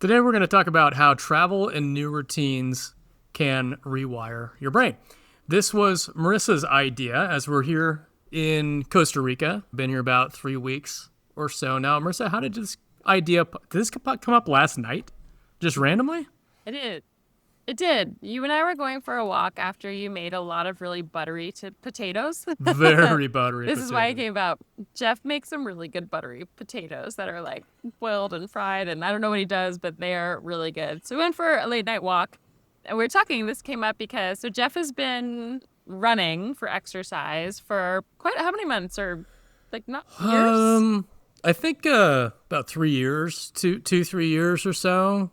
Today we're going to talk about how travel and new routines can rewire your brain. This was Marissa's idea as we're here in Costa Rica. Been here about 3 weeks or so now. Marissa, how did did this come up last night? Just randomly? It did. It did. You and I were going for a walk after you made a lot of really buttery potatoes. Very buttery This potatoes. is why I came about. Jeff makes some really good buttery potatoes that are like boiled and fried, and I don't know what he does, but they're really good. So we went for a late night walk, and we were talking. This came up because Jeff has been running for exercise for how many months or not years? I think about 3 years, 3 years or so.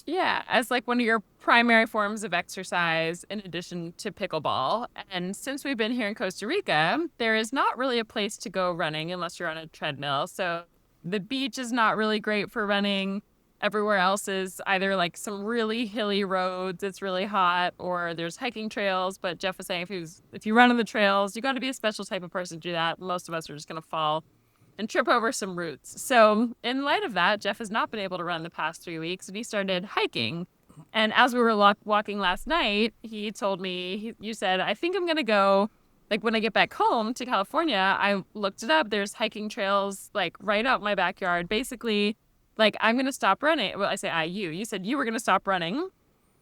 Yeah, as one of your primary forms of exercise in addition to pickleball. And since we've been here in Costa Rica, there is not really a place to go running unless you're on a treadmill. So the beach is not really great for running. Everywhere else is either some really hilly roads, it's really hot, or there's hiking trails. But Jeff was saying if you run on the trails, you got to be a special type of person to do that. Most of us are just going to fall and trip over some roots. So in light of that, Jeff has not been able to run the past 3 weeks, and he started hiking. And as we were walking last night, he told me, you said, I think I'm going to go, when I get back home to California, I looked it up. There's hiking trails, right out my backyard. Basically, I'm going to stop running. Well, I say you said you were going to stop running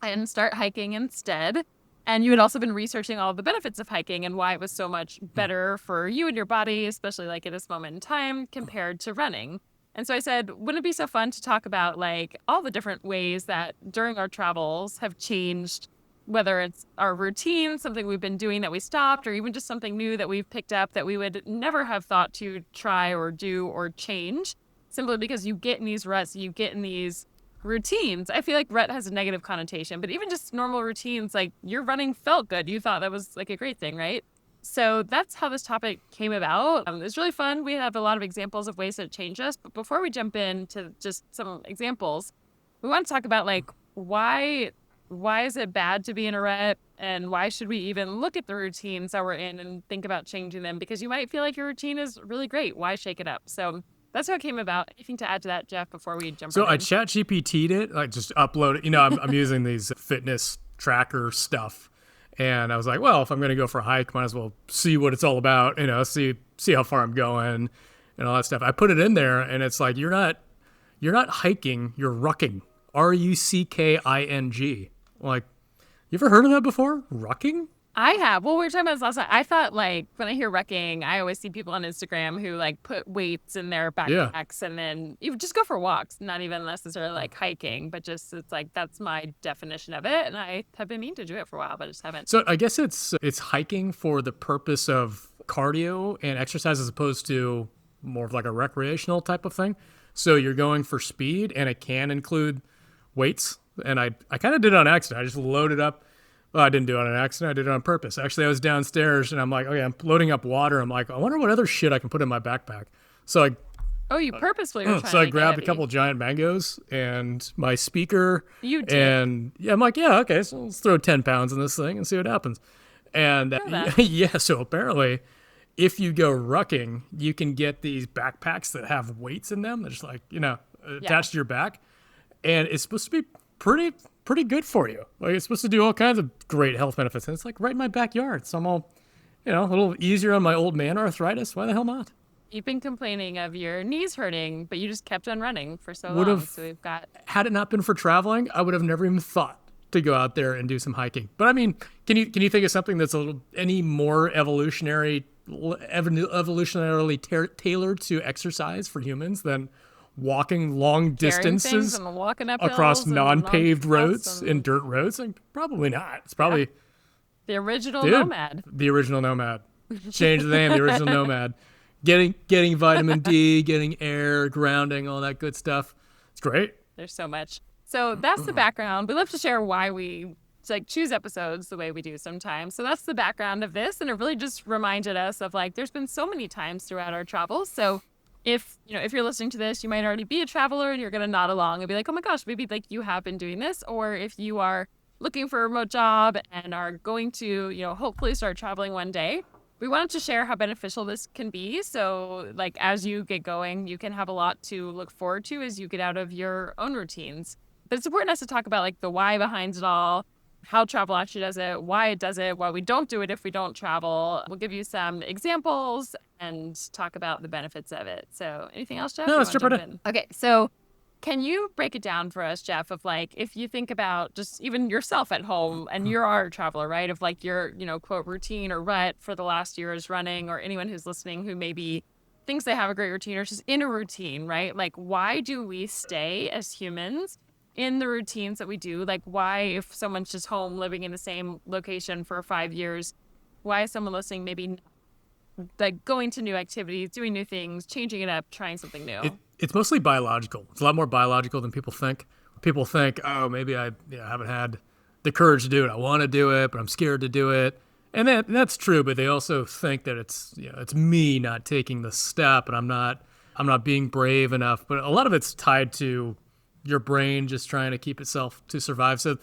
and start hiking instead. And you had also been researching all the benefits of hiking and why it was so much better for you and your body, especially at this moment in time compared to running. And so I said, wouldn't it be so fun to talk about all the different ways that during our travels have changed, whether it's our routine, something we've been doing that we stopped, or even just something new that we've picked up that we would never have thought to try or do or change, simply because you get in these ruts, you get in these routines. I feel like rut has a negative connotation, but even just normal routines, your running felt good. You thought that was a great thing, right? So that's how this topic came about. It's really fun. We have a lot of examples of ways that it changed us. But before we jump into just some examples, we want to talk about why is it bad to be in a rut, and why should we even look at the routines that we're in and think about changing them? Because you might feel like your routine is really great. Why shake it up? So that's how it came about. Anything to add to that, Jeff, before we jump So right I in? chat GPT'd it, just upload it. I'm using these fitness tracker stuff. And I was like, well, if I'm going to go for a hike, might as well see what it's all about, see how far I'm going and all that stuff. I put it in there, and it's you're not hiking, you're rucking. RUCKING. You ever heard of that before? Rucking? I have. Well, we were talking about this last night. I thought, when I hear wrecking, I always see people on Instagram who, put weights in their backpacks and then you just go for walks, not even necessarily, hiking, but just, it's that's my definition of it. And I have been meaning to do it for a while, but I just haven't. So I guess it's hiking for the purpose of cardio and exercise as opposed to more of a recreational type of thing. So you're going for speed, and it can include weights. And I kind of did it on accident. I just loaded up. Well, I didn't do it on accident. I did it on purpose. Actually, I was downstairs, and I'm okay, I'm loading up water. I'm I wonder what other shit I can put in my backpack. So you purposely were trying so I to grabbed get a couple giant mangoes and my speaker. You did. And yeah, I'm okay, so let's throw 10 pounds in this thing and see what happens. And yeah, so apparently, if you go rucking, you can get these backpacks that have weights in them. They're just attached to your back. And it's supposed to be pretty good for you. It's supposed to do all kinds of great health benefits. And it's right in my backyard. So I'm all, a little easier on my old man arthritis. Why the hell not? You've been complaining of your knees hurting, but you just kept on running for so long. So we've got. Had it not been for traveling, I would have never even thought to go out there and do some hiking. But I mean, can you think of something that's any more evolutionarily tailored to exercise for humans than walking long distances and walking up across non-paved roads and and dirt roads? Probably not. It's probably the original nomad. The original nomad. Change the name. The original nomad. Getting vitamin D, getting air, grounding, all that good stuff. It's great. There's so much. So that's the background. We love to share why we choose episodes the way we do sometimes. So that's the background of this, and it really just reminded us of there's been so many times throughout our travels. So if you're listening to this, you might already be a traveler and you're going to nod along and be oh my gosh, maybe you have been doing this. Or if you are looking for a remote job and are going to, hopefully start traveling one day, we wanted to share how beneficial this can be. So like as you get going, you can have a lot to look forward to as you get out of your own routines. But it's important us to talk about like the why behind it all, how travel actually does it, why it does it, why we don't do it if we don't travel. We'll give you some examples and talk about the benefits of it. So anything else, Jeff? No, let's jump right in. Okay, so can you break it down for us, Jeff, of like, if you think about just even yourself at home and you are a traveler, right? Of like your, quote, routine or rut for the last year is running, or anyone who's listening who maybe thinks they have a great routine or just in a routine, right? Like, why do we stay as humans in the routines that we do? Like, why, if someone's just home living in the same location for 5 years, why is someone listening maybe like going to new activities, doing new things, changing it up, trying something new? It's mostly biological. It's a lot more biological than people think. People think, oh, maybe I haven't had the courage to do it. I want to do it, but I'm scared to do it. And that's true, but they also think that it's me not taking the step, and I'm not being brave enough. But a lot of it's tied to your brain just trying to keep itself to survive. So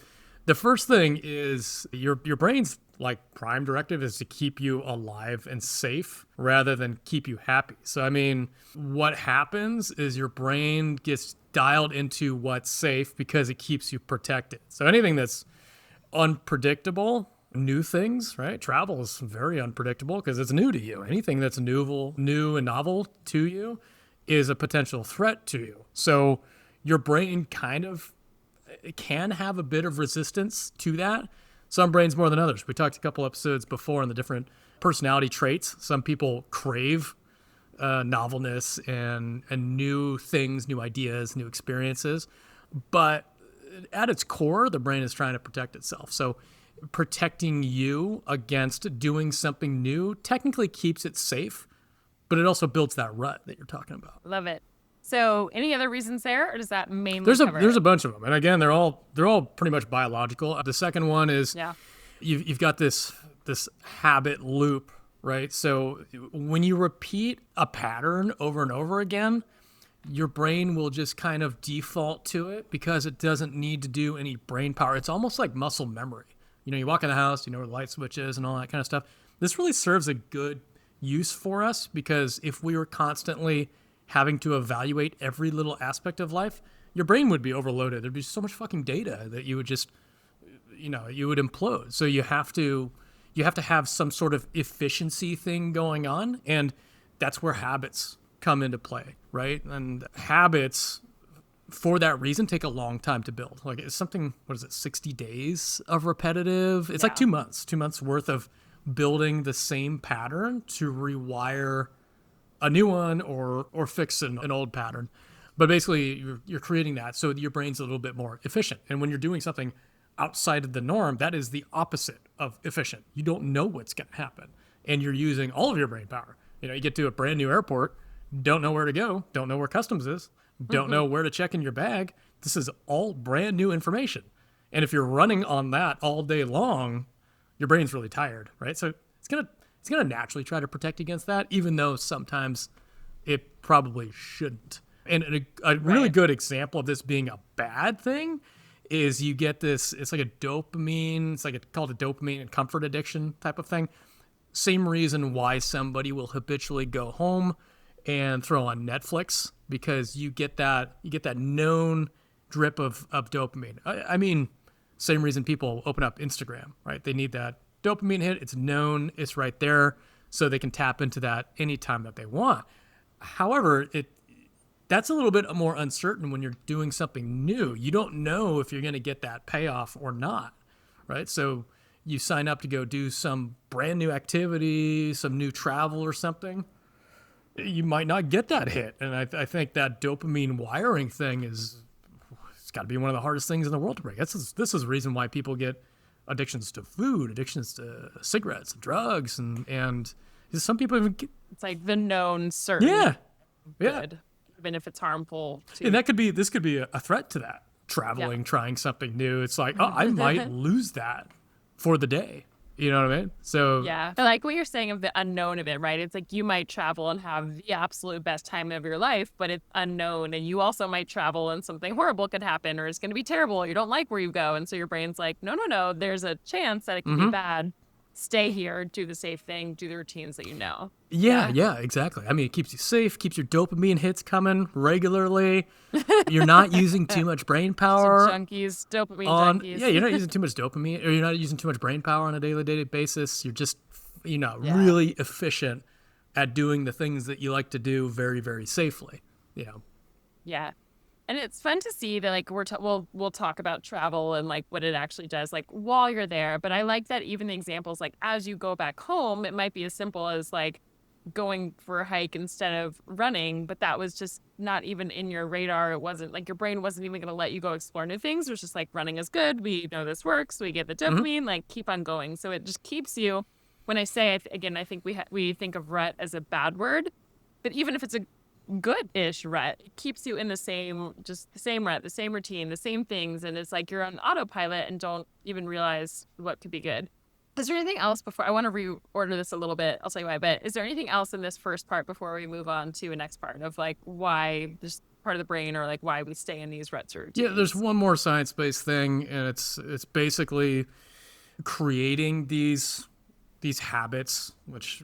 the first thing is your brain's like prime directive is to keep you alive and safe rather than keep you happy. So, I mean, what happens is your brain gets dialed into what's safe because it keeps you protected. So anything that's unpredictable, new things, right? Travel is very unpredictable because it's new to you. Anything that's new and novel to you is a potential threat to you. So your brain kind of can have a bit of resistance to that. Some brains more than others. We talked a couple episodes before on the different personality traits. Some people crave novelness and new things, new ideas, new experiences. But at its core, the brain is trying to protect itself. So protecting you against doing something new technically keeps it safe, but it also builds that rut that you're talking about. Love it. So any other reasons there, or does that mainly there's a bunch of them, and again, they're all pretty much biological. The second one is you've got this habit loop, right? So when you repeat a pattern over and over again, your brain will just kind of default to it because it doesn't need to do any brain power. It's almost like muscle memory. You walk in the house, you know where the light switch is and all that kind of stuff. This really serves a good use for us because if we were constantly having to evaluate every little aspect of life, your brain would be overloaded. There'd be so much fucking data that you would just, you would implode. So you have to have some sort of efficiency thing going on, and that's where habits come into play, right? And habits, for that reason, take a long time to build. Like it's something, 60 days of repetitive? It's like 2 months, 2 months worth of building the same pattern to rewire a new one or fix an old pattern. But basically you're creating that so your brain's a little bit more efficient. And when you're doing something outside of the norm, that is the opposite of efficient. You don't know what's going to happen, and you're using all of your brain power. You get to a brand new airport, don't know where to go, don't know where customs is, don't know where to check in your bag. This is all brand new information. And if you're running on that all day long, your brain's really tired, right? So it's going to naturally try to protect against that, even though sometimes it probably shouldn't. And a really good example of this being a bad thing is you get this, it's like a dopamine, called a dopamine and comfort addiction type of thing. Same reason why somebody will habitually go home and throw on Netflix, because you get that known drip of dopamine. I mean, same reason people open up Instagram, right? They need that dopamine hit. It's known, it's right there, so they can tap into that anytime that they want. However, that's a little bit more uncertain when you're doing something new. You don't know if you're going to get that payoff or not, right? So you sign up to go do some brand new activity, some new travel or something. You might not get that hit. And I think that dopamine wiring thing it's got to be one of the hardest things in the world to break. This is the reason why people get addictions to food, addictions to cigarettes, and drugs, and some people even get... It's like the known certain good, even if it's harmful to... And this could be a threat to that. Traveling, trying something new. It's like, oh, I might lose that for the day. You know what I mean? So yeah, I like what you're saying of the unknown of it, right? It's like you might travel and have the absolute best time of your life, but it's unknown. And you also might travel and something horrible could happen, or it's going to be terrible. You don't like where you go. And so your brain's like, no, there's a chance that it can be bad. stay here, do the safe thing, do the routines that you know. Yeah, exactly. I mean, it keeps you safe, keeps your dopamine hits coming regularly. You're not using too much brain power. Junkies, dopamine junkies. Yeah, you're not using too much dopamine, or you're not using too much brain power on a daily basis. You're just, really efficient at doing the things that you like to do very, very safely. Yeah. And it's fun to see that, like, we'll talk about travel and, like, what it actually does, like, while you're there. But I like that even the examples, like, as you go back home, it might be as simple as, like, going for a hike instead of running. But that was just not even in your radar. It wasn't, like, your brain wasn't even going to let you go explore new things. It was just, like, running is good. We know this works. We get the dopamine. Like, keep on going. So it just keeps you, when I say, again, I think we think of rut as a bad word. But even if it's a good-ish rut, it keeps you in the same rut, the same routine, the same things, and it's like you're on autopilot and don't even realize what could be good. Is there anything else before I want to reorder this a little bit? I'll tell you why, but is there anything else in this first part before we move on to the next part of, like, why this part of the brain, or like why we stay in these ruts or routines? Yeah, there's one more science-based thing, and it's basically creating these habits, which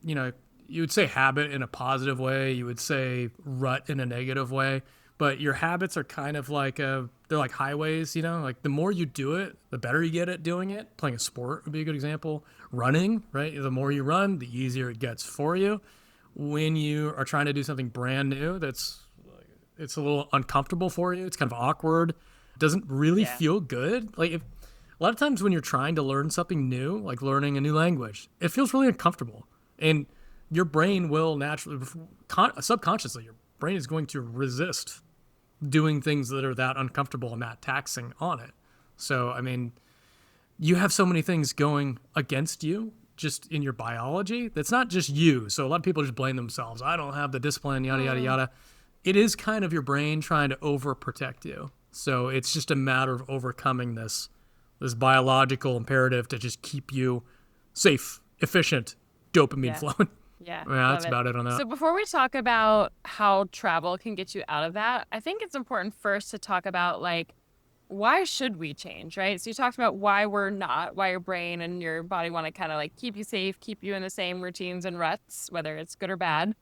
you would say habit in a positive way. You would say rut in a negative way. But your habits are kind of like they're like highways, like the more you do it, the better you get at doing it. Playing a sport would be a good example. Running, right? The more you run, the easier it gets for you. When you are trying to do something brand new, it's a little uncomfortable for you. It's kind of awkward. Doesn't really feel good. Like a lot of times when you're trying to learn something new, like learning a new language, it feels really uncomfortable. And your brain will naturally, subconsciously, your brain is going to resist doing things that are that uncomfortable and that taxing on it. So, I mean, you have so many things going against you just in your biology. That's not just you. So a lot of people just blame themselves. I don't have the discipline, yada, yada, yada. It is kind of your brain trying to overprotect you. So it's just a matter of overcoming this biological imperative to just keep you safe, efficient, dopamine flowing. Yeah, that's about it on that. So before we talk about how travel can get you out of that, I think it's important first to talk about, like, why should we change, right? So you talked about why your brain and your body want to kind of, like, keep you safe, keep you in the same routines and ruts, whether it's good or bad.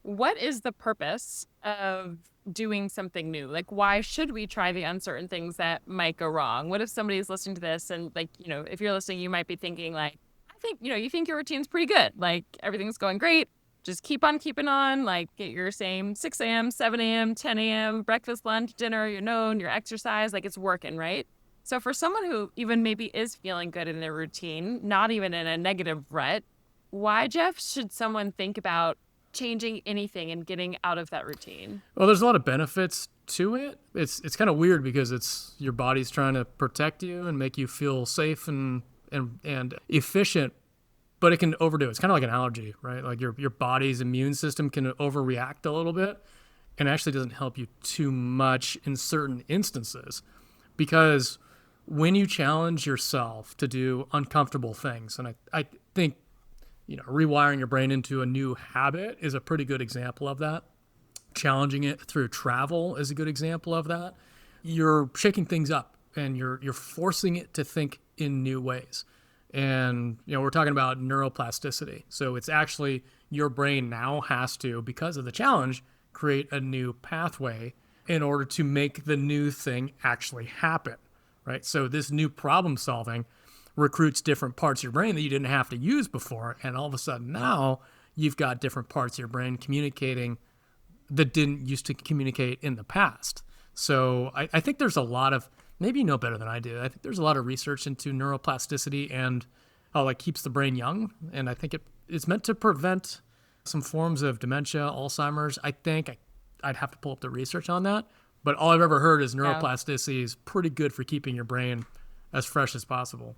What is the purpose of doing something new? Like, why should we try the uncertain things that might go wrong? What if somebody's listening to this and, like, if you're listening, you might be thinking, like, I think, you think your routine's pretty good. Like, everything's going great. Just keep on keeping on. Like, get your same 6 a.m., 7 a.m., 10 a.m., breakfast, lunch, dinner, your exercise. Like, it's working, right? So for someone who even maybe is feeling good in their routine, not even in a negative rut, why, Jeff, should someone think about changing anything and getting out of that routine? Well, there's a lot of benefits to it. It's kind of weird because it's your body's trying to protect you and make you feel safe and efficient, but it can overdo it. It's kind of like an allergy, right? Like your body's immune system can overreact a little bit and actually doesn't help you too much in certain instances, because when you challenge yourself to do uncomfortable things, and I think rewiring your brain into a new habit is a pretty good example of that. Challenging it through travel is a good example of that. You're shaking things up and you're forcing it to think in new ways. And, we're talking about neuroplasticity. So it's actually your brain now has to, because of the challenge, create a new pathway in order to make the new thing actually happen, right? So this new problem solving recruits different parts of your brain that you didn't have to use before. And all of a sudden now you've got different parts of your brain communicating that didn't used to communicate in the past. So I think there's a lot of, maybe you know better than I do, I think there's a lot of research into neuroplasticity and how it keeps the brain young. And I think it's meant to prevent some forms of dementia, Alzheimer's. I think I'd have to pull up the research on that. But all I've ever heard is neuroplasticity is pretty good for keeping your brain as fresh as possible.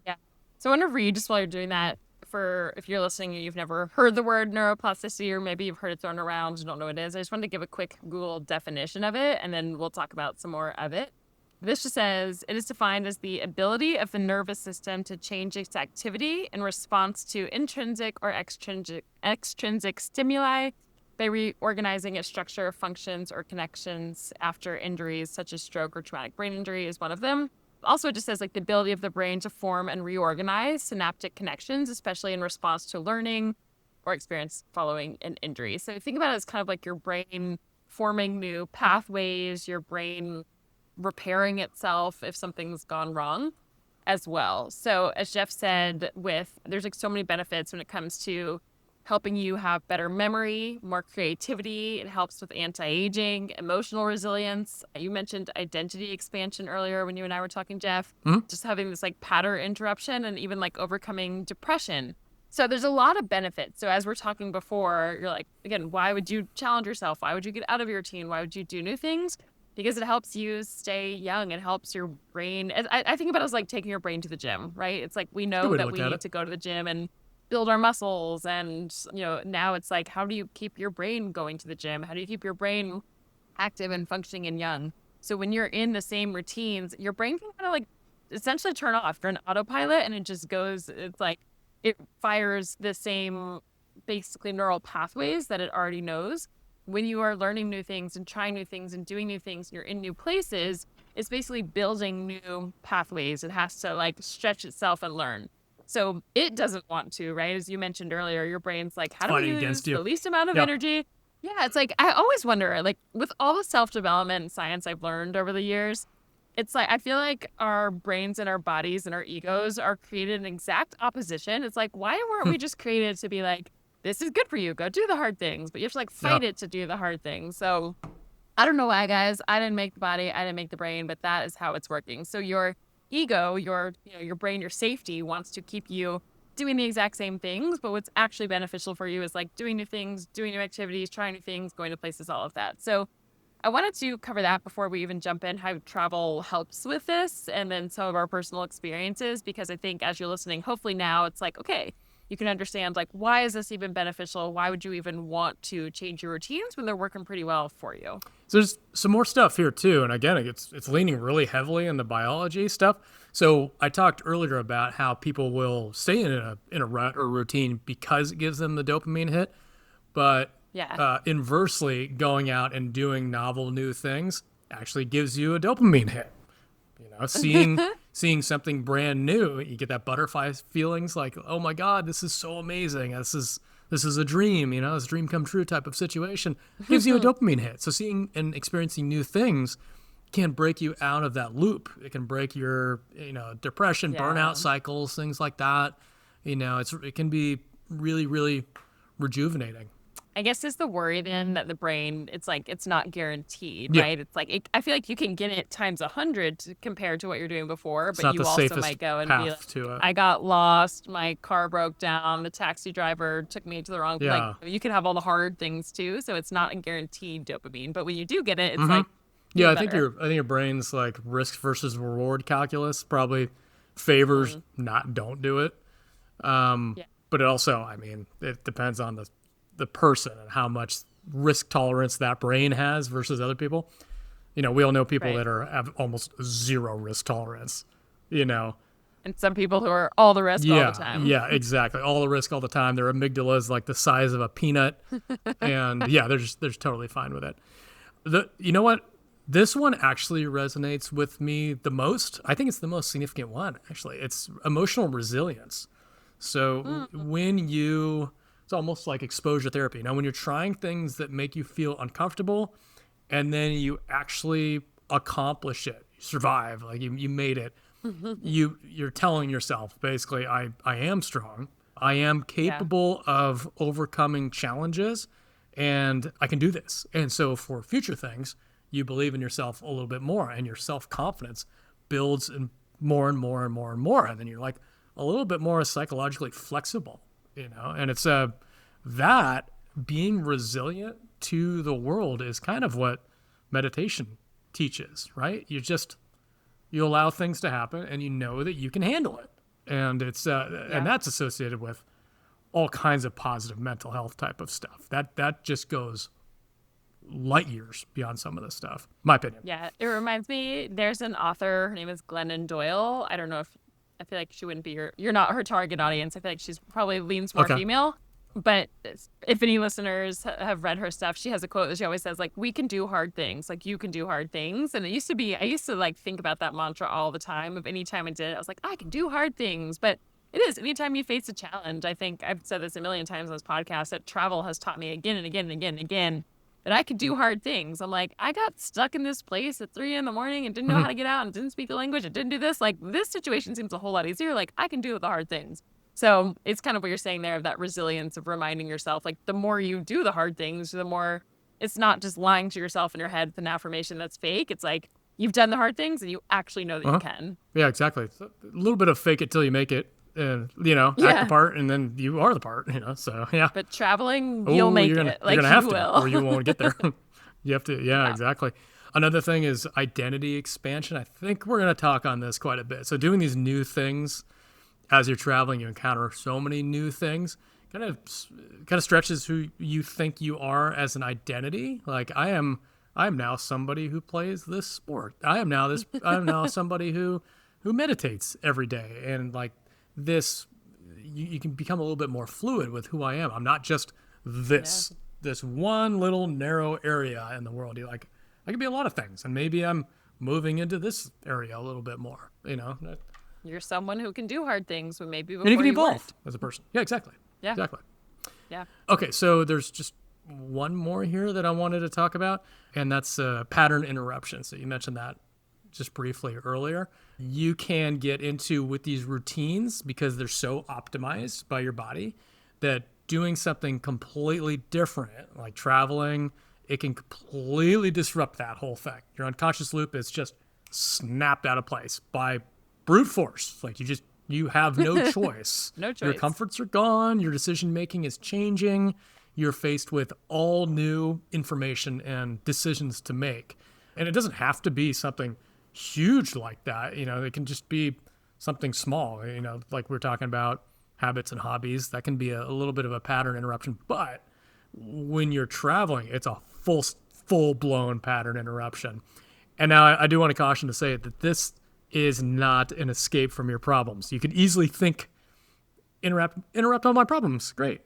Yeah. So I want to read, just while you're doing that, for if you're listening and you've never heard the word neuroplasticity, or maybe you've heard it thrown around and don't know what it is, I just wanted to give a quick Google definition of it, and then we'll talk about some more of it. This just says, it is defined as the ability of the nervous system to change its activity in response to intrinsic or extrinsic stimuli by reorganizing its structure, functions, or connections after injuries such as stroke or traumatic brain injury is one of them. Also, it just says like the ability of the brain to form and reorganize synaptic connections, especially in response to learning or experience following an injury. So think about it as kind of like your brain forming new pathways, your brain repairing itself if something's gone wrong as well. So as Jeff said, there's like so many benefits when it comes to helping you have better memory, more creativity. It helps with anti-aging, emotional resilience. You mentioned identity expansion earlier when you and I were talking, Jeff. Just having this like pattern interruption and even like overcoming depression. So there's a lot of benefits. So as we're talking before, you're like, again, why would you challenge yourself? Why would you get out of your routine? Why would you do new things? Because it helps you stay young. It helps your brain. I think about it as like taking your brain to the gym, right? It's like we know that we need to go to the gym and build our muscles. And, now it's like, how do you keep your brain going to the gym? How do you keep your brain active and functioning and young? So when you're in the same routines, your brain can kind of like essentially turn off. You're an autopilot and it just goes, it's like, it fires the same basically neural pathways that it already knows. When you are learning new things and trying new things and doing new things, and you're in new places, it's basically building new pathways. It has to like stretch itself and learn. So it doesn't want to, right? As you mentioned earlier, your brain's like, how do we use the least amount of energy? Yeah, it's like, I always wonder, like with all the self-development and science I've learned over the years, it's like, I feel like our brains and our bodies and our egos are created in exact opposition. It's like, why weren't we just created to be like, this is good for you, go do the hard things, but you have to like fight it to do the hard things. So I don't know why, guys. I didn't make the body, I didn't make the brain, but that is how it's working. So your ego, your brain, your safety wants to keep you doing the exact same things, but what's actually beneficial for you is like doing new things, doing new activities, trying new things, going to places, all of that. So I wanted to cover that before we even jump in, how travel helps with this, and then some of our personal experiences, because I think as you're listening, hopefully now it's like, okay, you can understand like, why is this even beneficial? Why would you even want to change your routines when they're working pretty well for you? So there's some more stuff here too. And again, it's leaning really heavily in the biology stuff. So I talked earlier about how people will stay in a rut or routine because it gives them the dopamine hit. But inversely, going out and doing novel new things actually gives you a dopamine hit. Seeing something brand new, you get that butterfly feelings like, oh my God, this is so amazing. This is a dream, this dream come true type of situation. It gives you a dopamine hit. So seeing and experiencing new things can break you out of that loop. It can break your, depression, burnout cycles, things like that. It can be really, really rejuvenating. I guess is the worry then that the brain, it's like, it's not guaranteed, right? It's like, I feel like you can get it times 100 compared to what you're doing before, but you also might go and be like, I got lost, my car broke down, the taxi driver took me to the wrong place. Like, you can have all the hard things too, so it's not a guaranteed dopamine, but when you do get it, it's like, I think your brain's like risk versus reward calculus probably favors don't do it. But it also, it depends on the person and how much risk tolerance that brain has versus other people. We all know people that have almost zero risk tolerance, And some people who are all the risk all the time. Yeah, exactly. All the risk all the time. Their amygdala is like the size of a peanut. And they're totally fine with it. You know what? This one actually resonates with me the most. I think it's the most significant one, actually. It's emotional resilience. So it's almost like exposure therapy. Now, when you're trying things that make you feel uncomfortable and then you actually accomplish it, you survive, like you made it, you're telling yourself, basically, I am strong. I am capable of overcoming challenges and I can do this. And so for future things, you believe in yourself a little bit more and your self-confidence builds more and more and more and more. And then you're like a little bit more psychologically flexible. And it's that being resilient to the world is kind of what meditation teaches, right? You allow things to happen and you know that you can handle it. And it's and that's associated with all kinds of positive mental health type of stuff. That just goes light years beyond some of this stuff, my opinion. Yeah, it reminds me, there's an author, her name is Glennon Doyle. I don't know if I feel like she wouldn't be you're not her target audience. I feel like she's probably leans more female. But if any listeners have read her stuff, she has a quote that she always says, like, we can do hard things, like you can do hard things. And I used to like think about that mantra all the time. Of any time I did it, I was like, I can do hard things. But it is anytime you face a challenge. I think I've said this a million times on this podcast, that travel has taught me again and again and again and again that I could do hard things. I'm like, I got stuck in this place at 3 a.m. and didn't know how to get out and didn't speak the language and didn't do this. Like, this situation seems a whole lot easier. Like, I can do the hard things. So it's kind of what you're saying there, of that resilience of reminding yourself, like, the more you do the hard things, the more it's not just lying to yourself in your head with an affirmation that's fake. It's like, you've done the hard things and you actually know that you can. Yeah, exactly. So a little bit of fake it till you make it. And, act the part, and then you are the part, so, yeah. But traveling, you'll make it. Like, you're gonna have you to, will. or you won't get there. You have to, exactly. Another thing is identity expansion. I think we're going to talk on this quite a bit. So doing these new things as you're traveling, you encounter so many new things, kind of stretches who you think you are as an identity. Like, I am now somebody who plays this sport. I am now somebody who meditates every day. And like, this, you can become a little bit more fluid with who I am. I'm not just this one little narrow area in the world. You're like, I could be a lot of things, and maybe I'm moving into this area a little bit more. You're someone who can do hard things, but maybe before and you can you evolve weren't. as a person. Yeah, exactly. Yeah, exactly. Yeah. Okay, so there's just one more here that I wanted to talk about, and that's pattern interruption. So you mentioned that just briefly earlier. You can get into with these routines because they're so optimized by your body that doing something completely different, like traveling, it can completely disrupt that whole thing. Your unconscious loop is just snapped out of place by brute force. Like, you have no choice. No choice. Your comforts are gone. Your decision making is changing. You're faced with all new information and decisions to make. And it doesn't have to be something huge like that. It can just be something small, like we're talking about habits and hobbies. That can be a little bit of a pattern interruption. But when you're traveling, it's a full-blown pattern interruption. And now I do want to caution to say that this is not an escape from your problems. You could easily think, interrupt all my problems. Great.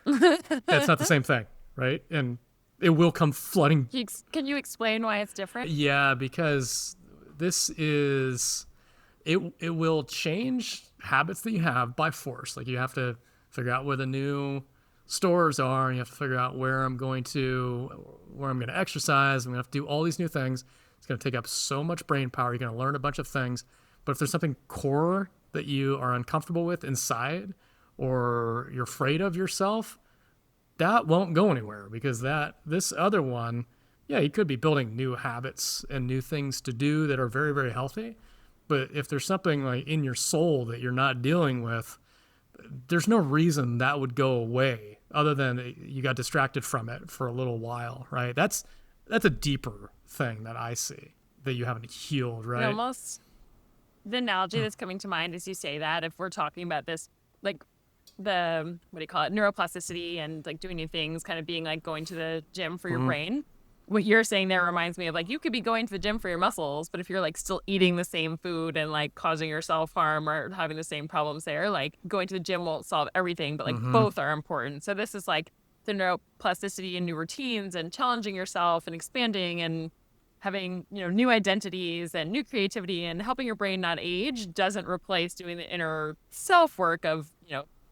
That's not the same thing, right? And it will come flooding. Can you explain why it's different? Yeah, because this is, it will change habits that you have by force. Like, you have to figure out where the new stores are, and you have to figure out where I'm going to exercise. I'm going to have to do all these new things. It's going to take up so much brain power. You're going to learn a bunch of things. But if there's something core that you are uncomfortable with inside, or you're afraid of yourself, that won't go anywhere, because this other one, you could be building new habits and new things to do that are very, very healthy. But if there's something like in your soul that you're not dealing with, there's no reason that would go away other than you got distracted from it for a little while, right? That's a deeper thing that I see that you haven't healed, right? Almost the analogy that's coming to mind as you say that, if we're talking about this, like the, what do you call it, neuroplasticity and like doing new things, kind of being like going to the gym for your brain. What you're saying there reminds me of, like, you could be going to the gym for your muscles, but if you're like still eating the same food and like causing yourself harm or having the same problems there, like going to the gym won't solve everything, but like both are important. So this is like the neuroplasticity and new routines and challenging yourself and expanding and having, new identities and new creativity and helping your brain not age doesn't replace doing the inner self work of,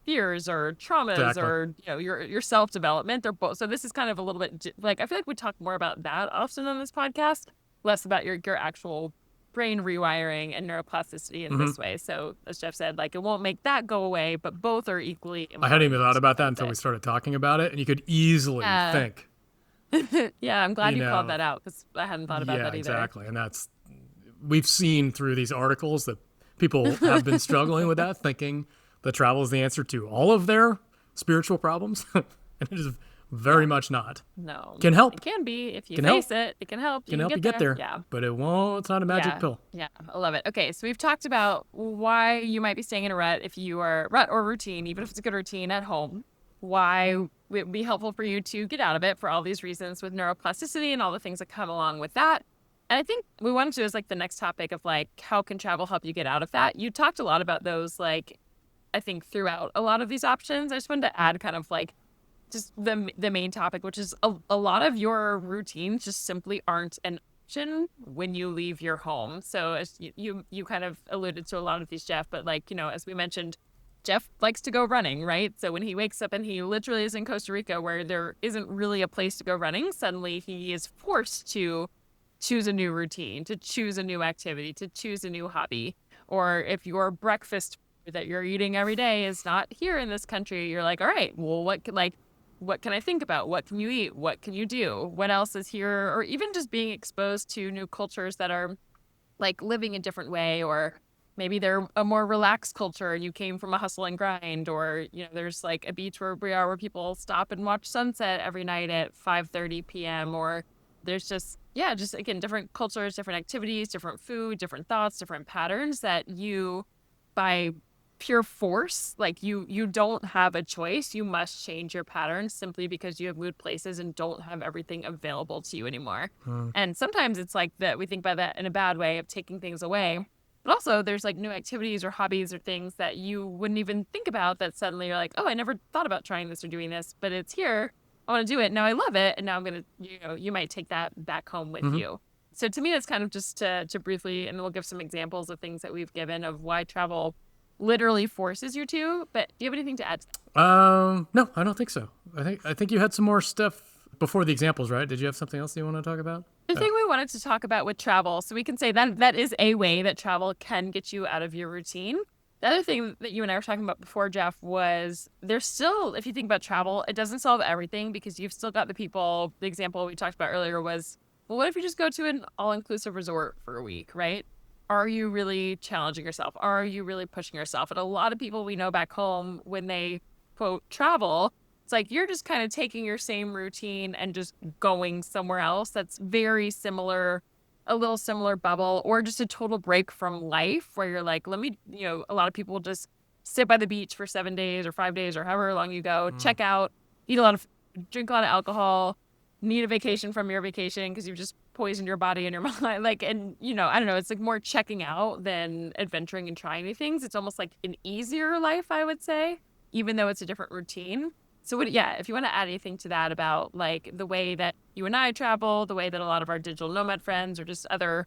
fears or traumas or your self-development. They're both, so this is kind of a little bit like, I feel like we talk more about that often on this podcast, less about your actual brain rewiring and neuroplasticity in this way. So as Jeff said, like, it won't make that go away, but both are equally important. I hadn't even thought about that until we started talking about it, and you could easily think. Yeah, I'm glad you called that out, because I hadn't thought about that either. Exactly. And we've seen through these articles that people have been struggling with that, thinking that travel is the answer to all of their spiritual problems. And it is very much not. No. Can help. It can be. If you face it, it can help. Can help you get there. Yeah. But it won't. It's not a magic pill. Yeah. I love it. Okay. So we've talked about why you might be staying in a rut if you are rut or routine, even if it's a good routine at home. Why it would be helpful for you to get out of it for all these reasons with neuroplasticity and all the things that come along with that. And I think we wanted to do is like the next topic of like, how can travel help you get out of that? You talked a lot about those like I think, throughout a lot of these options. I just wanted to add kind of like just the main topic, which is a lot of your routines just simply aren't an option when you leave your home. So as you kind of alluded to a lot of these, Jeff, but like, as we mentioned, Jeff likes to go running, right? So when he wakes up and he literally is in Costa Rica where there isn't really a place to go running, suddenly he is forced to choose a new routine, to choose a new activity, to choose a new hobby. Or if your breakfast that you're eating every day is not here in this country, you're like, all right, well, what can I think about? What can you eat? What can you do? What else is here? Or even just being exposed to new cultures that are like living a different way, or maybe they're a more relaxed culture and you came from a hustle and grind, or, there's like a beach where we are where people stop and watch sunset every night at 5:30 p.m. Or there's just again, different cultures, different activities, different food, different thoughts, different patterns that you, by pure force, like you don't have a choice. You must change your patterns simply because you have moved places and don't have everything available to you anymore. And sometimes it's like that we think about that in a bad way of taking things away. But also there's like new activities or hobbies or things that you wouldn't even think about that suddenly you're like, oh, I never thought about trying this or doing this, but it's here. I want to do it. Now I love it. And now I'm going to, you might take that back home with you. So to me, that's kind of just to briefly, and we'll give some examples of things that we've given of why travel literally forces you to. But do you have anything to add? No, I don't think so. I think you had some more stuff before the examples, right? Did you have something else you want to talk about? The thing we wanted to talk about with travel, so we can say that is a way that travel can get you out of your routine. The other thing that you and I were talking about before, Jeff, was there's still, if you think about travel, it doesn't solve everything because you've still got the people. The example we talked about earlier was, well, what if you just go to an all-inclusive resort for a week, right? Are you really challenging yourself? Are you really pushing yourself? And a lot of people we know back home, when they, quote, travel, it's like you're just kind of taking your same routine and just going somewhere else that's very similar, a little similar bubble, or just a total break from life where you're like, let me, a lot of people just sit by the beach for 7 days or 5 days or however long you go, check out, eat a lot of, drink a lot of alcohol, need a vacation from your vacation because you've just poisoned your body and your mind. Like, and I don't know, it's like more checking out than adventuring and trying new things. It's almost like an easier life, I would say, even though it's a different routine. So if you want to add anything to that about like the way that you and I travel, the way that a lot of our digital nomad friends or just other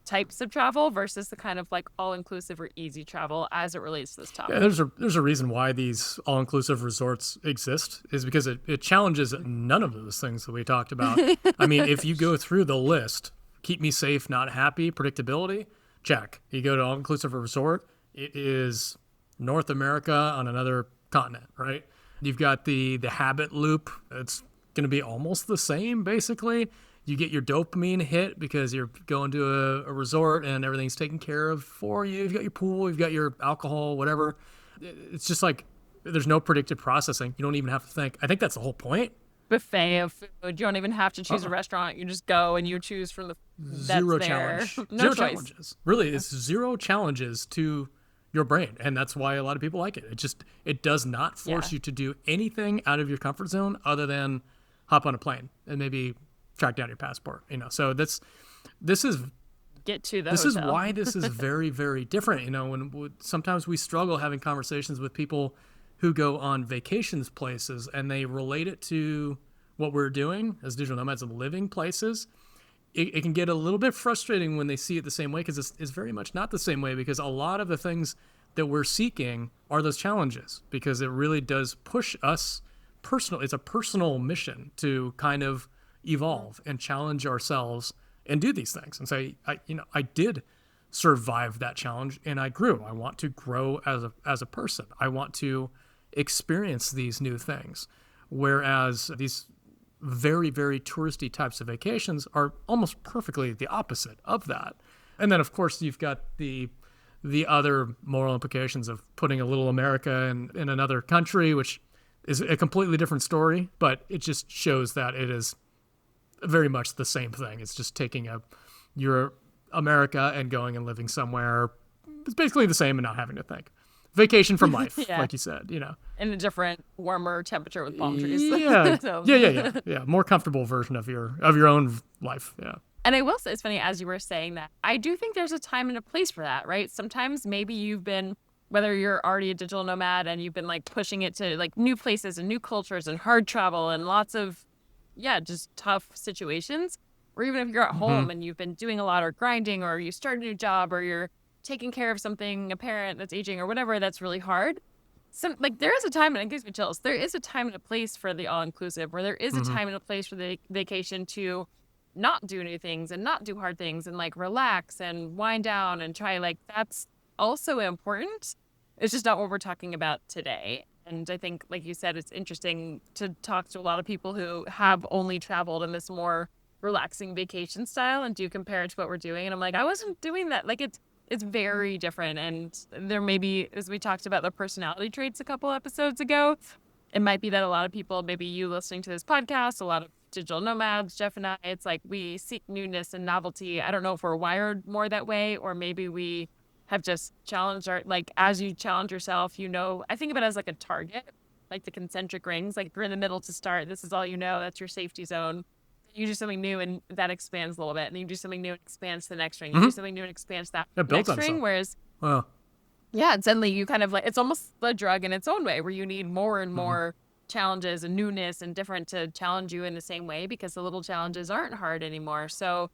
types of travel versus the kind of like all-inclusive or easy travel as it relates to this topic. Yeah, there's a reason why these all-inclusive resorts exist, is because it challenges none of those things that we talked about. I mean, if you go through the list, keep me safe, not happy, predictability, check. You go to all-inclusive resort, it is North America on another continent, right? You've got the habit loop. It's going to be almost the same, basically. You get your dopamine hit because you're going to a resort and everything's taken care of for you. You've got your pool, you've got your alcohol, whatever. It's just like there's no predictive processing. You don't even have to think. I think that's the whole point. Buffet of food. You don't even have to choose a restaurant. You just go and you choose from the zero challenge. No zero choice. Challenges. Really, it's zero challenges to your brain, and that's why a lot of people like it. It does not force you to do anything out of your comfort zone other than hop on a plane and maybe track down your passport. So this is get to the this hotel. is why this is very, very different. When sometimes we struggle having conversations with people who go on vacations places and they relate it to what we're doing as digital nomads and living places. It can get a little bit frustrating when they see it the same way, because it's very much not the same way, because a lot of the things that we're seeking are those challenges, because it really does push us personal. It's a personal mission to kind of evolve and challenge ourselves and do these things and say, I did survive that challenge and I grew. I want to grow as a person. I want to experience these new things. Whereas these very, very touristy types of vacations are almost perfectly the opposite of that. And then, of course, you've got the other moral implications of putting a little America in another country, which is a completely different story, but it just shows that it is very much the same thing. It's just taking your America and going and living somewhere. It's basically the same and not having to think. Vacation from life, like you said, In a different, warmer temperature with palm trees. Yeah. So. Yeah. More comfortable version of your own life. Yeah. And I will say, it's funny, as you were saying that, I do think there's a time and a place for that, right? Sometimes maybe you've been whether you're already a digital nomad and you've been like pushing it to like new places and new cultures and hard travel and lots of, just tough situations, or even if you're at home and you've been doing a lot or grinding, or you start a new job, or you're taking care of something, a parent that's aging or whatever, that's really hard. So like there is a time, and it gives me chills, there is a time and a place for the all-inclusive, where there is a time and a place for the vacation to not do new things and not do hard things and like relax and wind down and try, like that's also important. It's just not what we're talking about today. And I think, like you said, it's interesting to talk to a lot of people who have only traveled in this more relaxing vacation style and do compare it to what we're doing. And I'm like, I wasn't doing that. Like it's very different. And there may be, as we talked about the personality traits a couple episodes ago, it might be that a lot of people, maybe you listening to this podcast, a lot of digital nomads, Jeff and I, it's like we seek newness and novelty. I don't know if we're wired more that way, or maybe we have just challenged like as you challenge yourself, I think of it as like a target, like the concentric rings, like you're in the middle to start. This is all that's your safety zone. You do something new and that expands a little bit. And then you do something new and expands to the next ring. You do something new and expands that next ring. Whereas, and suddenly you kind of like, it's almost a drug in its own way, where you need more and more challenges and newness and different to challenge you in the same way, because the little challenges aren't hard anymore. So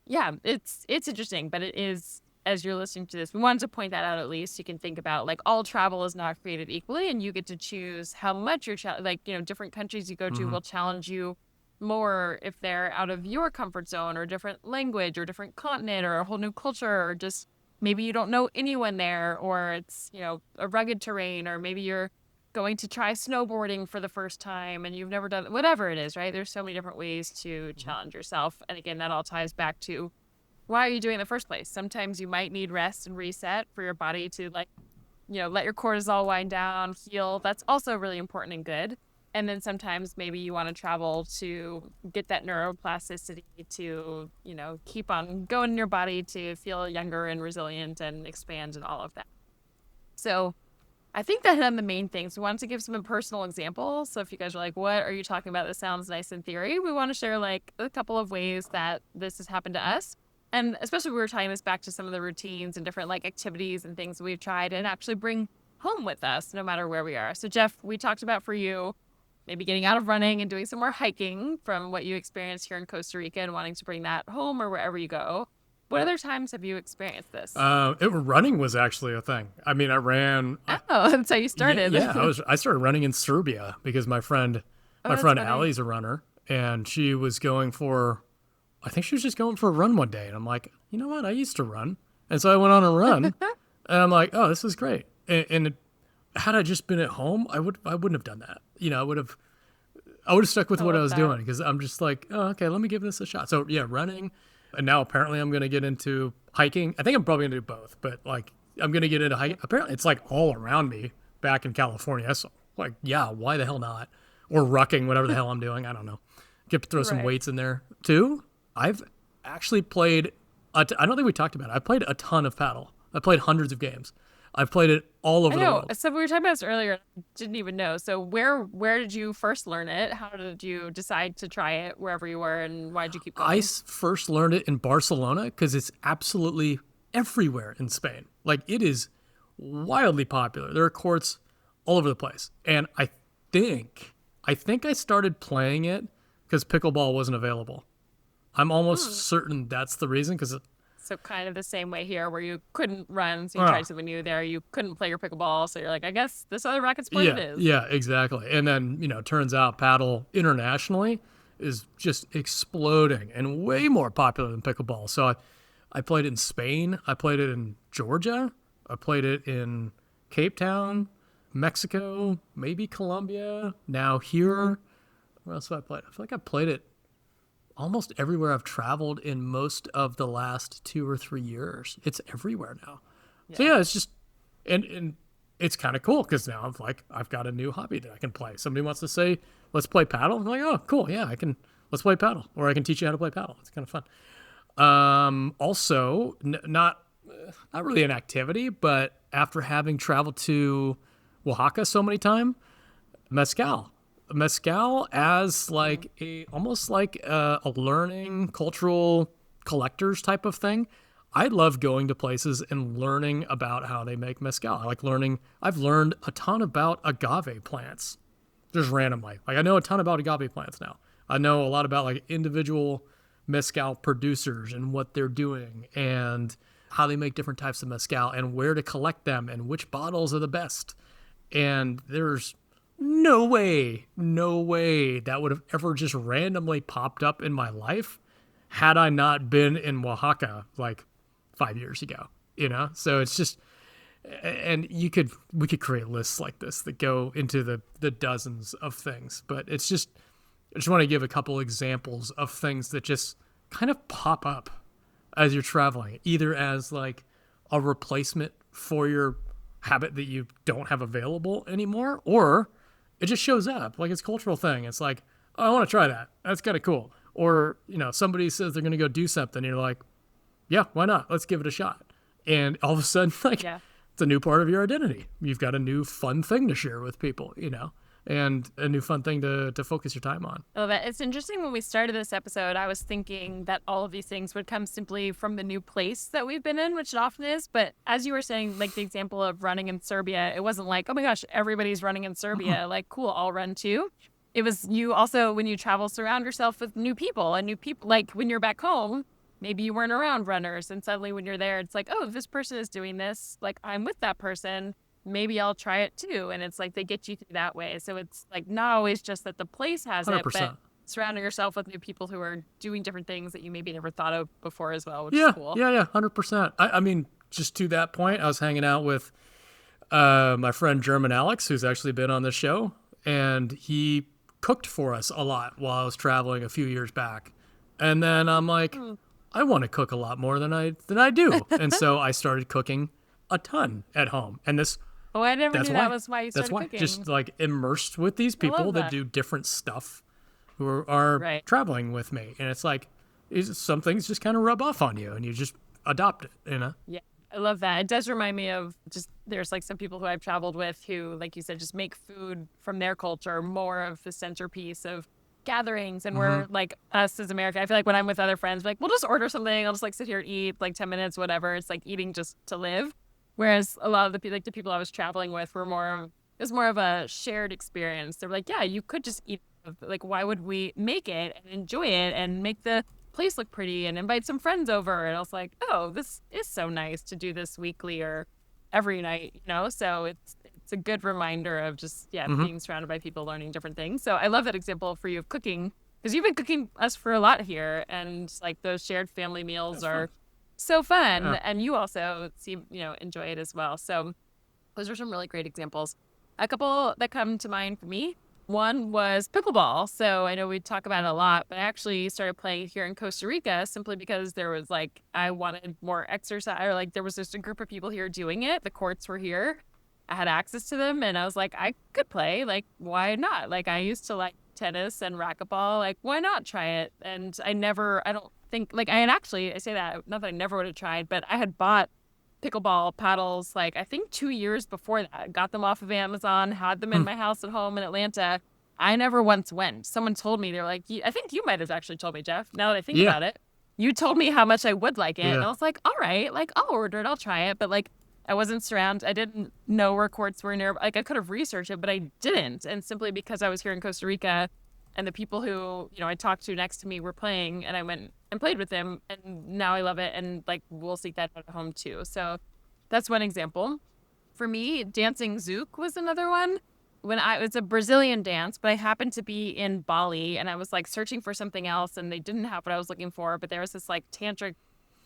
it's interesting, but it is, as you're listening to this, we wanted to point that out. At least you can think about like all travel is not created equally, and you get to choose how much you're different countries you go to will challenge you more if they're out of your comfort zone, or different language, or different continent, or a whole new culture, or just maybe you don't know anyone there, or it's a rugged terrain, or maybe you're going to try snowboarding for the first time and you've never done whatever it is, right? There's so many different ways to challenge yourself. And again, that all ties back to why are you doing it in the first place? Sometimes you might need rest and reset for your body to let your cortisol wind down, heal. That's also really important and good. And then sometimes maybe you want to travel to get that neuroplasticity to, keep on going in your body to feel younger and resilient and expand and all of that. So I think that hit on the main things. We wanted to give some personal examples. So if you guys are like, what are you talking about? This sounds nice in theory. We want to share like a couple of ways that this has happened to us. And especially we were tying this back to some of the routines and different like activities and things we've tried and actually bring home with us no matter where we are. So Jeff, we talked about for you, maybe getting out of running and doing some more hiking from what you experienced here in Costa Rica and wanting to bring that home or wherever you go. What other times have you experienced this? Running was actually a thing. I mean, I ran. Oh, that's how you started. Yeah, I started running in Serbia because my friend Allie's a runner, and she was going for, I think she was just going for a run one day, and I'm like, you know what? I used to run, and so I went on a run, and I'm like, oh, this is great. And had I just been at home, I wouldn't have done that. I would have stuck with what I was doing, because I'm just like, oh, okay, let me give this a shot. So yeah, running. And now apparently I'm going to get into hiking. I think I'm probably going to do both, but like I'm going to get into hiking. Apparently it's like all around me back in California. So like, yeah, why the hell not? Or rucking, whatever the hell I'm doing. I don't know. Throw some weights in there too. I've actually played, I don't think we talked about it. I played a ton of paddle. I played hundreds of games. I've played it all over the world. So we were talking about this earlier. Didn't even know. So where did you first learn it? How did you decide to try it wherever you were, and why did you keep going? I first learned it in Barcelona because it's absolutely everywhere in Spain. Like, it is wildly popular. There are courts all over the place. And I think I started playing it because pickleball wasn't available. I'm almost certain that's the reason, because so kind of the same way here, where you couldn't run, so you tried something new there. You couldn't play your pickleball, so you're like, I guess this other racket sport it is. Yeah, exactly. And then, turns out paddle internationally is just exploding and way more popular than pickleball. So I played it in Spain. I played it in Georgia. I played it in Cape Town, Mexico, maybe Colombia. Now here. Where else have I played? I feel like I played it almost everywhere I've traveled in most of the last 2 or 3 years. It's everywhere now. Yeah. So yeah, it's just, and it's kind of cool because now I've got a new hobby that I can play. Somebody wants to say, let's play paddle. I'm like, oh, cool. Yeah, let's play paddle, or I can teach you how to play paddle. It's kind of fun. Also, not really an activity, but after having traveled to Oaxaca so many times, mezcal as almost like a learning cultural collectors type of thing. I love going to places and learning about how they make mezcal. I've learned a ton about agave plants just randomly. Like I know a ton about agave plants now. I know a lot about like individual mezcal producers and what they're doing and how they make different types of mezcal and where to collect them and which bottles are the best. And there's no way that would have ever just randomly popped up in my life had I not been in Oaxaca like 5 years ago, So it's just, and we could create lists like this that go into the dozens of things, but I just want to give a couple examples of things that just kind of pop up as you're traveling, either as like a replacement for your habit that you don't have available anymore, or it just shows up like it's a cultural thing. It's like, oh, I want to try that. That's kind of cool. Or, somebody says they're going to go do something and you're like, yeah, why not? Let's give it a shot. And all of a sudden, it's a new part of your identity. You've got a new fun thing to share with people, and a new fun thing to focus your time on. I love it. It's interesting when we started this episode, I was thinking that all of these things would come simply from the new place that we've been in, which it often is. But as you were saying, like the example of running in Serbia, it wasn't like, oh my gosh, everybody's running in Serbia. Like, cool, I'll run too. It was you also, when you travel, surround yourself with new people. Like when you're back home, maybe you weren't around runners. And suddenly when you're there, it's like, oh, this person is doing this. Like I'm with that person. Maybe I'll try it too. And it's like they get you through that way. So it's like not always just that the place has 100%. it, but surrounding yourself with new people who are doing different things that you maybe never thought of before as well, which is cool. Yeah, 100%. I mean, just to that point, I was hanging out with my friend German Alex, who's actually been on this show, and he cooked for us a lot while I was traveling a few years back. And then I'm like, I want to cook a lot more than I do. And so I started cooking a ton at home. And this... Oh, I never knew that was why you started cooking. Just like immersed with these people that do different stuff who are traveling with me. And it's like, some things just kind of rub off on you and you just adopt it, Yeah, I love that. It does remind me of just, there's like some people who I've traveled with who, like you said, just make food from their culture more of the centerpiece of gatherings. And we're like us as America. I feel like when I'm with other friends, like, we'll just order something. I'll just like sit here and eat like 10 minutes, whatever. It's like eating just to live. Whereas a lot of the people I was traveling with were it was more of a shared experience. They were like, yeah, you could just eat. Like, why would we make it and enjoy it and make the place look pretty and invite some friends over? And I was like, oh, this is so nice to do this weekly or every night, So it's a good reminder of just, being surrounded by people learning different things. So I love that example for you of cooking, because you've been cooking us for a lot here. And like those shared family meals are so fun, and you also seem enjoy it as well. So those are some really great examples. A couple that come to mind for me, one was pickleball. So I know we talk about it a lot, but I actually started playing here in Costa Rica simply because there was like, I wanted more exercise, or like there was just a group of people here doing it. The courts were here, I had access to them, and I was like, I could play, like why not? Like I used to like tennis and racquetball, like why not try it? And I don't think, like I say that, not that I never would have tried, but I had bought pickleball paddles like I think 2 years before that, got them off of Amazon, had them in my house at home in Atlanta. I never once went. Someone told me, they're like, I think you might have actually told me, Jeff, now that I think about it, you told me how much I would like it. And I was like, all right, like I'll order it, I'll try it. But like I wasn't surrounded, I didn't know where courts were near. Like I could have researched it, but I didn't. And simply because I was here in Costa Rica and the people who, I talked to next to me were playing, and I went and played with them, and now I love it, and like we'll seek that out at home too. So that's one example. For me, dancing zouk was another one. It's a Brazilian dance, but I happened to be in Bali, and I was like searching for something else, and they didn't have what I was looking for, but there was this like tantric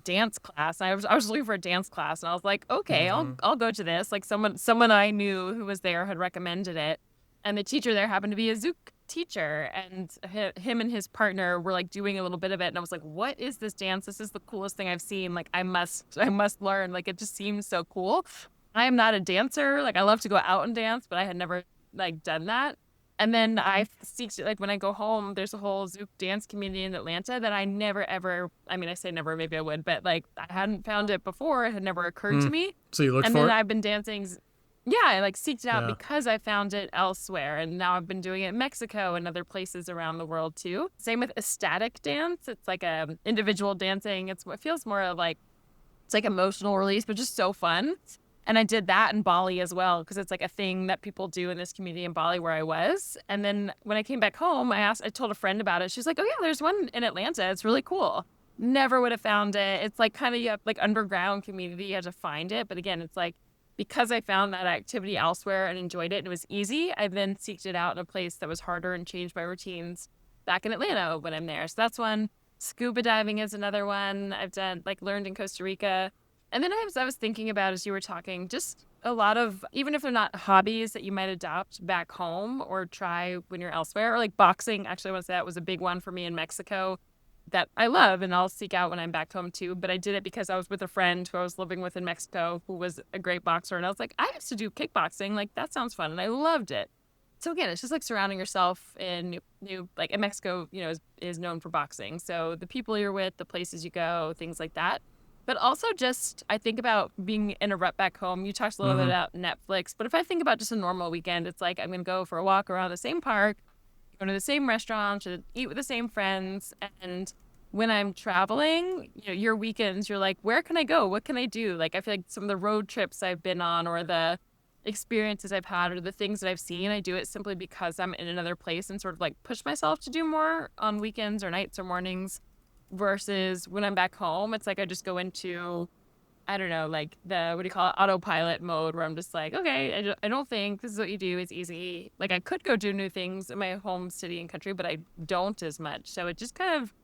dance class. And I was looking for a dance class, and I was like, okay, I'll go to this. Like someone I knew who was there had recommended it, and the teacher there happened to be a zouk teacher, and him and his partner were like doing a little bit of it, and I was like, what is this dance? This is the coolest thing I've seen. Like I must learn. Like it just seems so cool. I am not a dancer. Like I love to go out and dance, but I had never like done that. And then I seek, like when I go home, there's a whole zouk dance community in Atlanta that I never ever, I mean I say never, maybe I would, but like I hadn't found it before. It had never occurred to me. So you looked for it? And then I've been dancing. Yeah, I like seeked it out because I found it elsewhere, and now I've been doing it in Mexico and other places around the world too. Same with ecstatic dance. It's like a individual dancing. It feels more like It's like emotional release, but just so fun. And I did that in Bali as well, because it's like a thing that people do in this community in Bali where I was. And then when I came back home, I told a friend about it. She's like, oh yeah, there's one in Atlanta. It's really cool. Never would have found it. It's like kind of, you have like underground community. You have to find it. But again, it's like, because I found that activity elsewhere and enjoyed it and it was easy, I then seeked it out in a place that was harder and changed my routines back in Atlanta when I'm there. So that's one. Scuba diving is another one I've done, like learned in Costa Rica. And then I was thinking about, as you were talking, just a lot of, even if they're not hobbies that you might adopt back home or try when you're elsewhere, or like boxing. Actually, I want to say that was a big one for me in Mexico that I love and I'll seek out when I'm back home too. But I did it because I was with a friend who I was living with in Mexico who was a great boxer. And I was like, I used to do kickboxing. Like, that sounds fun. And I loved it. So again, it's just like surrounding yourself in new like in Mexico, is known for boxing. So the people you're with, the places you go, things like that. But also just, I think about being in a rut back home. You talked a little bit about Netflix, but if I think about just a normal weekend, it's like I'm going to go for a walk around the same park, go to the same restaurant, to eat with the same friends. And when I'm traveling, your weekends, you're like, where can I go? What can I do? Like, I feel like some of the road trips I've been on or the experiences I've had or the things that I've seen, I do it simply because I'm in another place and sort of like push myself to do more on weekends or nights or mornings. Versus when I'm back home, it's like I just go into, I don't know, like autopilot mode where I'm just like, okay, I don't think this is what you do. It's easy. Like I could go do new things in my home city and country, but I don't as much. So it just kind of,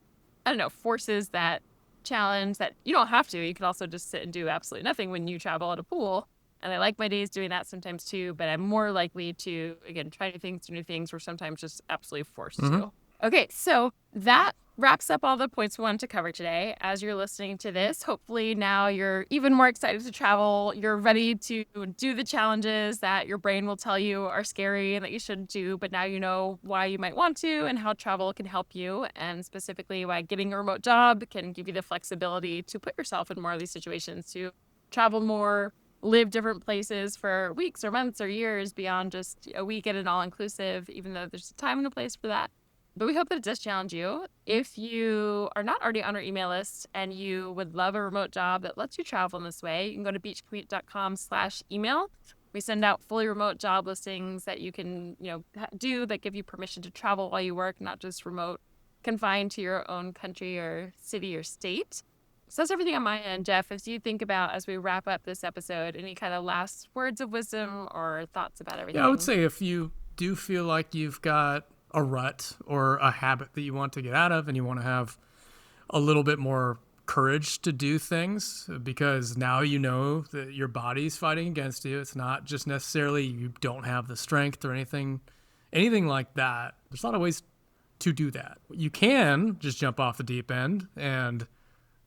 I don't know, forces that challenge that you don't have to. You can also just sit and do absolutely nothing when you travel at a pool. And I like my days doing that sometimes too, but I'm more likely to, again, try new things or sometimes just absolutely forced to. Okay, so that wraps up all the points we wanted to cover today. As you're listening to this, hopefully now you're even more excited to travel. You're ready to do the challenges that your brain will tell you are scary and that you shouldn't do, but now you know why you might want to and how travel can help you, and specifically why getting a remote job can give you the flexibility to put yourself in more of these situations, to travel more, live different places for weeks or months or years beyond just a week at an all-inclusive, even though there's a time and a place for that. But we hope that it does challenge you. If you are not already on our email list and you would love a remote job that lets you travel in this way, you can go to beachcommute.com/email. We send out fully remote job listings that you can, do that give you permission to travel while you work, not just remote, confined to your own country or city or state. So that's everything on my end, Jeff. As you think about, as we wrap up this episode, any kind of last words of wisdom or thoughts about everything? Yeah, I would say if you do feel like you've got a rut or a habit that you want to get out of and you want to have a little bit more courage to do things, because now you know that your body's fighting against you. It's not just necessarily you don't have the strength or anything like that. There's a lot of ways to do that. You can just jump off the deep end and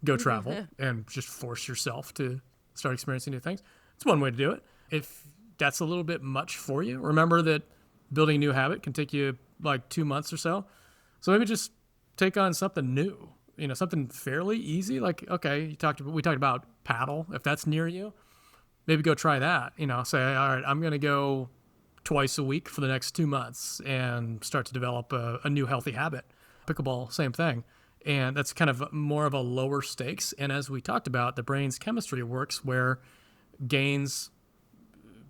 go travel and just force yourself to start experiencing new things. It's one way to do it. If that's a little bit much for you, remember that building a new habit can take you like 2 months or so. So maybe just take on something new, something fairly easy. Like, okay, we talked about paddle. If that's near you, maybe go try that. Say, all right, I'm going to go twice a week for the next 2 months and start to develop a new healthy habit. Pickleball, same thing. And that's kind of more of a lower stakes. And as we talked about, the brain's chemistry works where gains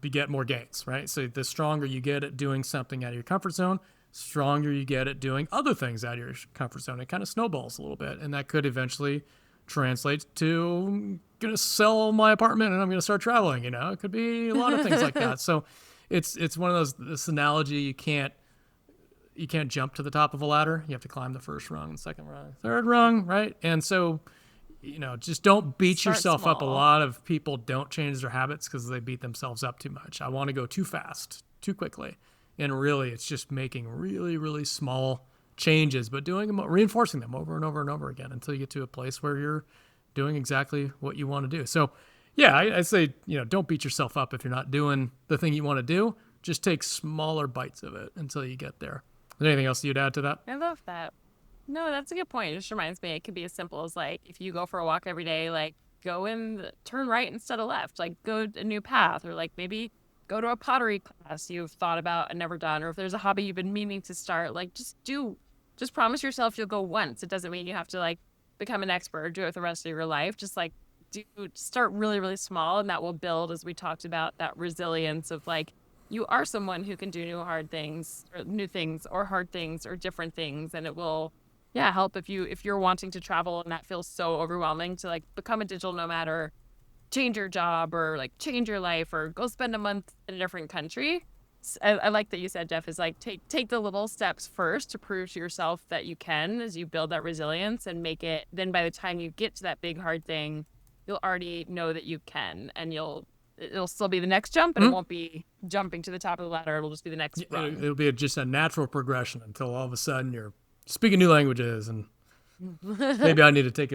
beget more gains, right? So the stronger you get at doing something out of your comfort zone, stronger you get at doing other things out of your comfort zone. It kind of snowballs a little bit, and that could eventually translate to I'm going to sell my apartment and I'm going to start traveling. It could be a lot of things like that. So it's one of this analogy, you can't jump to the top of a ladder. You have to climb the first rung, the second rung, third rung, right? And so just don't beat yourself up. A lot of people don't change their habits because they beat themselves up too much. I want to go too fast, too quickly. And really, it's just making really, really small changes, but reinforcing them over and over and over again until you get to a place where you're doing exactly what you want to do. So, yeah, I say, don't beat yourself up if you're not doing the thing you want to do. Just take smaller bites of it until you get there. Is there anything else you'd add to that? I love that. No, that's a good point. It just reminds me, it could be as simple as like, if you go for a walk every day, like go and turn right instead of left, like go a new path, or like maybe go to a pottery class you've thought about and never done, or if there's a hobby you've been meaning to start, like just promise yourself you'll go once. It doesn't mean you have to like become an expert or do it the rest of your life. Just like do start really, really small, and that will build, as we talked about, that resilience of like, you are someone who can do new hard things or new things or hard things or different things. And it will, help if you're wanting to travel and that feels so overwhelming to like become a digital nomad or change your job or like change your life or go spend a month in a different country. I like that you said, Jeff, is like take the little steps first to prove to yourself that you can as you build that resilience and make it. Then by the time you get to that big hard thing, you'll already know that you can, and it'll still be the next jump, and it won't be jumping to the top of the ladder. It'll just be the next run. It'll be just a natural progression until all of a sudden you're speaking new languages, and maybe I need to take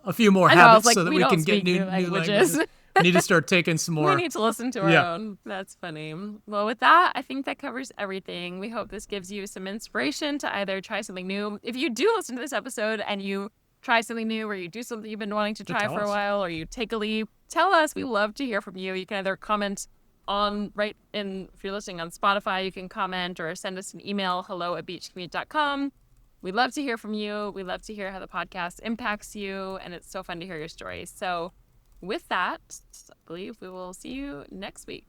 a few more habits so that we can get new languages. I need to start taking some more. We need to listen to our own. That's funny. Well, with that, I think that covers everything. We hope this gives you some inspiration to either try something new. If you do listen to this episode and you try something new, or you do something you've been wanting to try for a while, or you take a leap, tell us. We love to hear from you. You can either comment if you're listening on Spotify, you can comment or send us an email, hello@beachcommute.com. We love to hear from you. We love to hear how the podcast impacts you, and it's so fun to hear your stories. So with that, I believe we will see you next week.